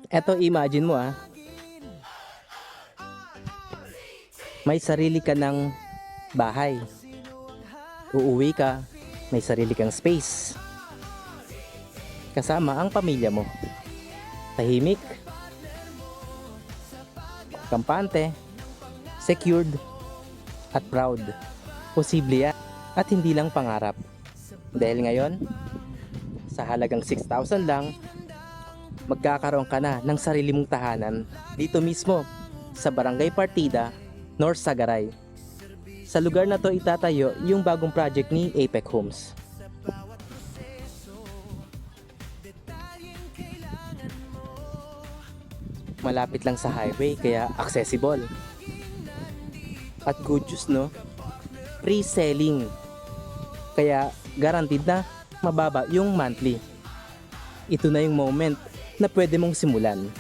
Eto, imagine mo may sarili ka ng bahay. Uuwi ka, may sarili kang space. Kasama ang pamilya mo. Tahimik, kampante, secured, at proud. Posible yan at hindi lang pangarap. Dahil ngayon, sa halagang 6,000 lang, magkakaroon ka na ng sarili mong tahanan dito mismo sa Barangay Partida, North Sagaray. Sa lugar na to itatayo yung bagong project ni Apex Homes. Malapit lang sa highway kaya accessible. At good news, no? Free selling. Kaya guaranteed na mababa yung monthly. Ito na yung moment na pwede mong simulan.